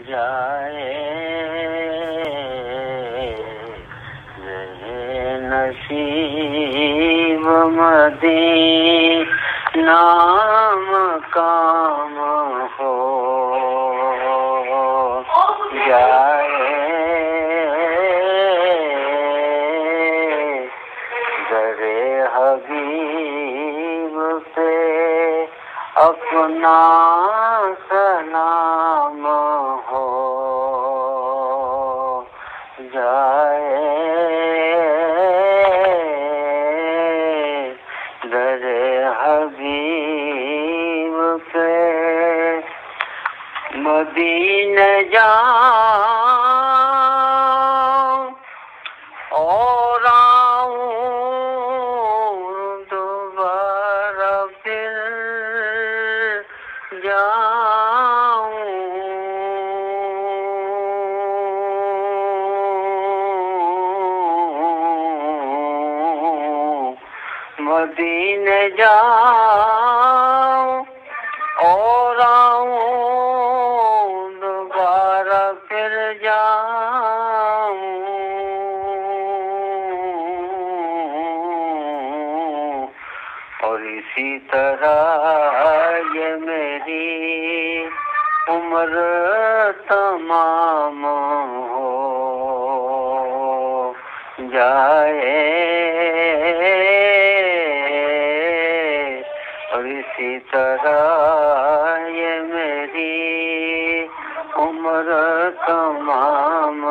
जाए नसीब मदीना मकाम हो जाए दरे हबीब पे अपना सलाम हो जाए दरे हबीब पे मदीने जाऊं और आऊं दोबारा फिर जाऊं मदीने जाऊं और आऊं दोबारा फिर जाऊं और इसी तरह ये मेरी उम्र तमाम हो जाए और इसी तरह ये मेरी उम्र तमाम